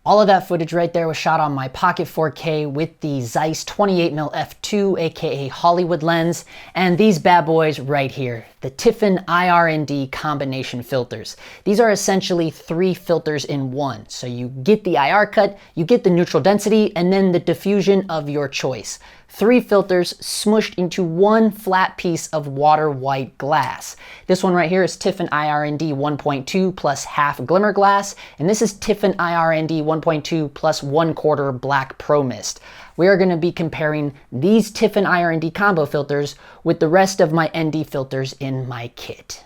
All of that footage right there was shot on my Pocket 4K with the Zeiss 28mm f2, aka Hollywood lens, and these bad boys right here, the Tiffen IRND combination filters. These are essentially 3 filters in one. So you get the IR cut, you get the neutral density, and then the diffusion of your choice. 3 filters smushed into one flat piece of water white glass. This one right here is Tiffen IRND 1.2 plus half glimmer glass, and this is Tiffen IRND 1.2 plus 1/4 black pro mist. We are going to be comparing these Tiffen IRND combo filters with the rest of my ND filters in my kit.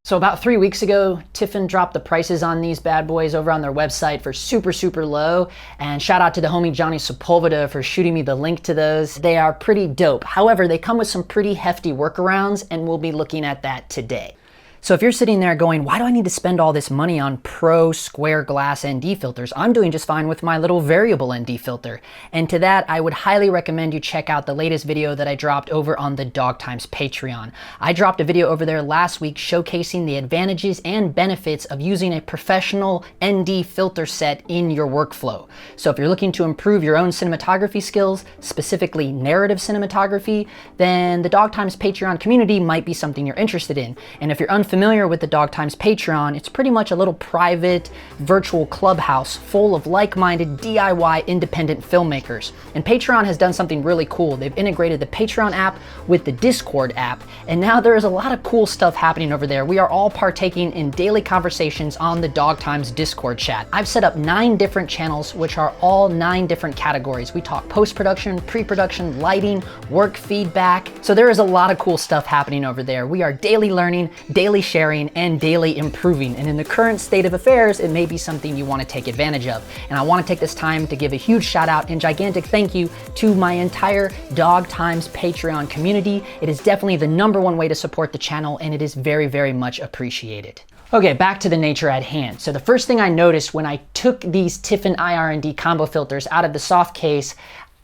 So about 3 weeks ago, Tiffen dropped the prices on these bad boys over on their website for super low. And shout out to the homie Johnny Sepulveda for shooting me the link to those. They are pretty dope. However, they come with some pretty hefty workarounds, and we'll be looking at that today. So if you're sitting there going, why do I need to spend all this money on pro square glass ND filters? I'm doing just fine with my little variable ND filter. And to that, I would highly recommend you check out the latest video that I dropped over on the Dog Times Patreon. I dropped a video over there last week showcasing the advantages and benefits of using a professional ND filter set in your workflow. So if you're looking to improve your own cinematography skills, specifically narrative cinematography, then the Dog Times Patreon community might be something you're interested in. And if you're unfamiliar with the Dog Times Patreon, it's pretty much a little private virtual clubhouse full of like-minded DIY independent filmmakers. And Patreon has done something really cool. They've integrated the Patreon app with the Discord app, and now there is a lot of cool stuff happening over there. We are all partaking in daily conversations on the Dog Times Discord chat. I've set up 9 different channels, which are all 9 different categories. We talk post-production, pre-production, lighting, work feedback. So there is a lot of cool stuff happening over there. We are daily learning, daily sharing, and daily improving. And in the current state of affairs, it may be something you want to take advantage of. And I want to take this time to give a huge shout out and gigantic thank you to my entire Dog Times Patreon community. It is definitely the #1 way to support the channel, and it is very much appreciated. Okay, back to the nature at hand. So the first thing I noticed when I took these Tiffen IRND combo filters out of the soft case,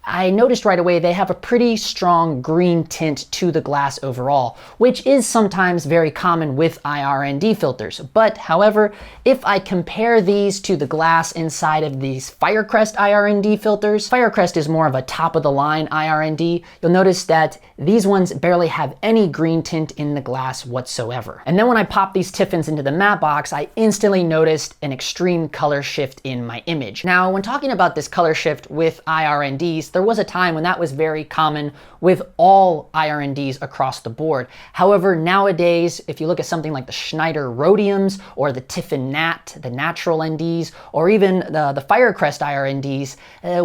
I noticed right away they have a pretty strong green tint to the glass overall, which is sometimes very common with IRND filters. But however, if I compare these to the glass inside of these Firecrest IRND filters, Firecrest is more of a top of the line IRND, you'll notice that these ones barely have any green tint in the glass whatsoever. And then when I popped these Tiffens into the matte box, I instantly noticed an extreme color shift in my image. Now, when talking about this color shift with IRNDs, there was a time when that was very common with all IRNDs across the board. However, nowadays, if you look at something like the Schneider Rhodiums or the Tiffen Nat, the natural NDs, or even the Firecrest IRNDs,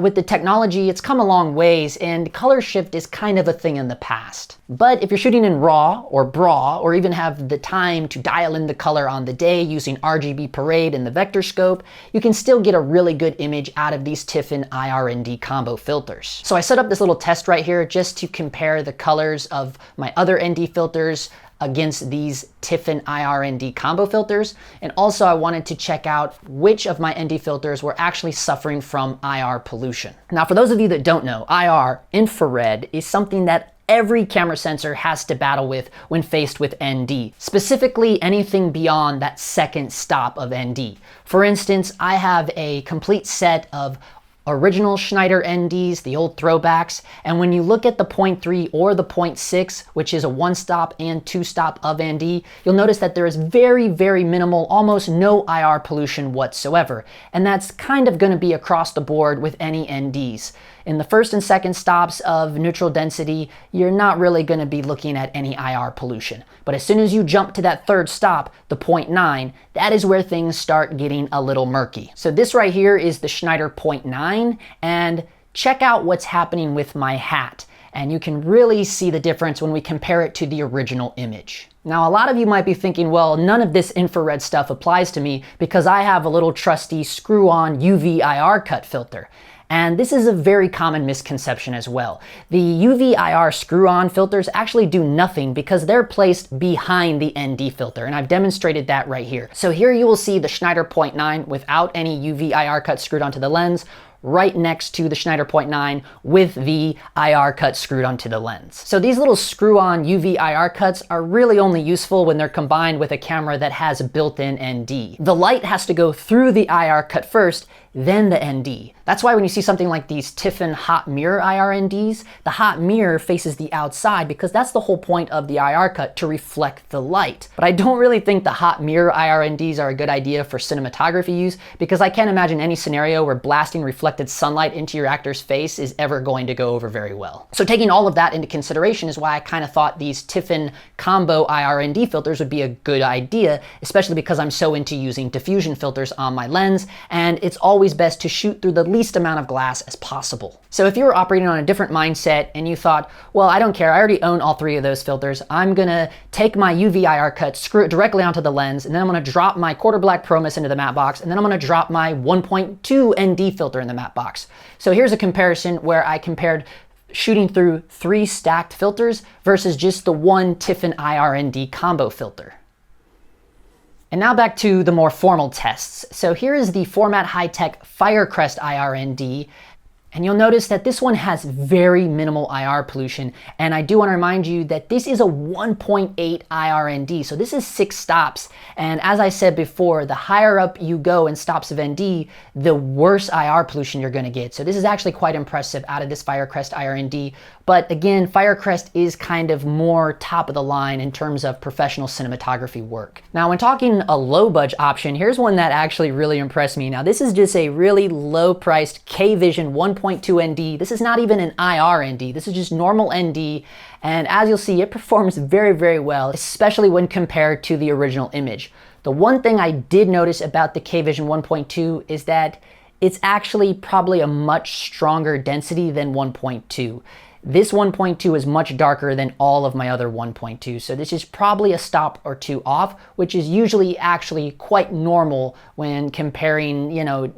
with the technology, it's come a long ways, and color shift is kind of a thing in the past. But if you're shooting in RAW or BRAW, or even have the time to dial in the color on the day using RGB Parade and the vector scope, you can still get a really good image out of these Tiffen IRND combo filters. So I set up this little test right here just to compare the colors of my other ND filters against these Tiffen IRND combo filters. And also I wanted to check out which of my ND filters were actually suffering from IR pollution. Now, for those of you that don't know, IR, infrared, is something that every camera sensor has to battle with when faced with ND, specifically anything beyond that second stop of ND. For instance, I have a complete set of original Schneider NDs, the old throwbacks, and when you look at the 0.3 or the 0.6, which is a 1-stop and 2-stop of ND, you'll notice that there is very minimal, almost no IR pollution whatsoever. And that's kind of going to be across the board with any NDs. In the first and second stops of neutral density, you're not really going to be looking at any IR pollution. But as soon as you jump to that third stop, the 0.9, that is where things start getting a little murky. So this right here is the Schneider 0.9, and check out what's happening with my hat. And you can really see the difference when we compare it to the original image. Now, a lot of you might be thinking, well, none of this infrared stuff applies to me because I have a little trusty screw-on UV IR cut filter. And this is a very common misconception as well. The UV IR screw-on filters actually do nothing because they're placed behind the ND filter, and I've demonstrated that right here. So here you will see the Schneider 0.9 without any UV IR cut screwed onto the lens, right next to the Schneider 0.9 with the IR cut screwed onto the lens. So these little screw-on UV IR cuts are really only useful when they're combined with a camera that has a built-in ND. The light has to go through the IR cut first, then the ND. That's why when you see something like these Tiffen hot mirror IRNDs, the hot mirror faces the outside because that's the whole point of the IR cut, to reflect the light. But I don't really think the hot mirror IRNDs are a good idea for cinematography use because I can't imagine any scenario where blasting reflected sunlight into your actor's face is ever going to go over very well. So taking all of that into consideration is why I kind of thought these Tiffen combo IRND filters would be a good idea, especially because I'm so into using diffusion filters on my lens, and it's always best to shoot through the least amount of glass as possible. So if you were operating on a different mindset and you thought, well, I don't care, I already own all three of those filters, I'm gonna take my UV IR cut, screw it directly onto the lens, and then I'm gonna drop my quarter black Pro Mist into the matte box, and then I'm gonna drop my 1.2 ND filter in the matte box. So here's a comparison where I compared shooting through 3 stacked filters versus just the one Tiffen IRND combo filter. And now back to the more formal tests. So here is the Format High-Tech Firecrest IRND, and you'll notice that this one has very minimal IR pollution. And I do want to remind you that this is a 1.8 IRND, so this is 6 stops. And as I said before, the higher up you go in stops of ND, the worse IR pollution you're going to get. So this is actually quite impressive out of this Firecrest IRND. But again, Firecrest is kind of more top of the line in terms of professional cinematography work. Now, when talking a low budget option, here's one that actually really impressed me. Now, this is just a really low priced Cavision 1.2 ND. This is not even an IRND. This is just normal ND. And as you'll see, it performs very, very well, especially when compared to the original image. The one thing I did notice about the Cavision 1.2 is that it's actually probably a much stronger density than 1.2. This 1.2 is much darker than all of my other 1.2, so this is probably a stop or two off, which is usually actually quite normal when comparing,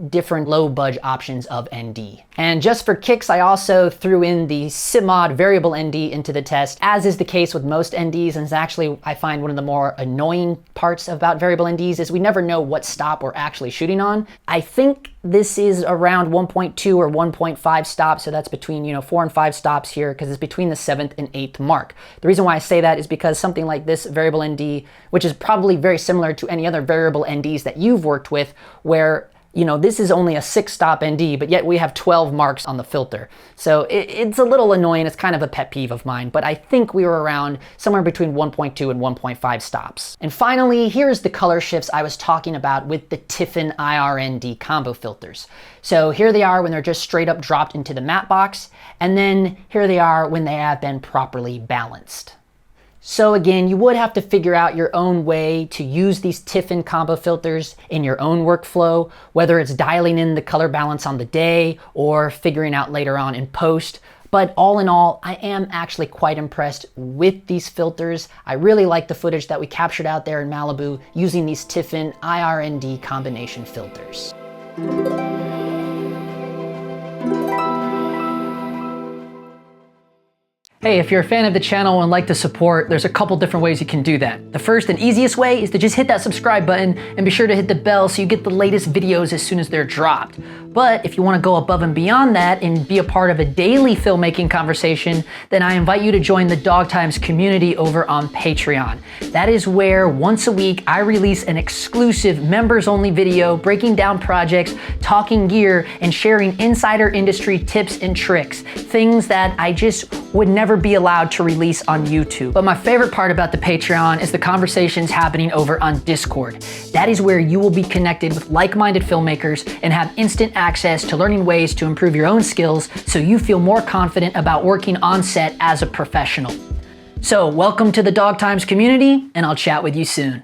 different low budget options of ND. And just for kicks, I also threw in the Simmod Variable ND into the test, as is the case with most NDs, and it's actually, I find, one of the more annoying parts about variable NDs is we never know what stop we're actually shooting on. I think this is around 1.2 or 1.5 stops, so that's between 4 and 5 stops here because it's between the 7th and 8th mark. The reason why I say that is because something like this variable ND, which is probably very similar to any other variable NDs that you've worked with, where this is only a 6-stop ND, but yet we have 12 marks on the filter. So it's a little annoying. It's kind of a pet peeve of mine, but I think we were around somewhere between 1.2 and 1.5 stops. And finally, here's the color shifts I was talking about with the Tiffen IRND combo filters. So here they are when they're just straight up dropped into the matte box, and then here they are when they have been properly balanced. So again, you would have to figure out your own way to use these Tiffen combo filters in your own workflow, whether it's dialing in the color balance on the day or figuring out later on in post. But all in all, I am actually quite impressed with these filters. I really like the footage that we captured out there in Malibu using these Tiffen IRND combination filters. Hey, if you're a fan of the channel and like to support, there's a couple different ways you can do that. The first and easiest way is to just hit that subscribe button and be sure to hit the bell so you get the latest videos as soon as they're dropped. But if you want to go above and beyond that and be a part of a daily filmmaking conversation, then I invite you to join the Dog Times community over on Patreon. That is where once a week I release an exclusive members-only video breaking down projects, talking gear, and sharing insider industry tips and tricks, things that I just would never be allowed to release on YouTube. But my favorite part about the Patreon is the conversations happening over on Discord. That is where you will be connected with like-minded filmmakers and have instant access to learning ways to improve your own skills so you feel more confident about working on set as a professional. So welcome to the Dog Times community, and I'll chat with you soon.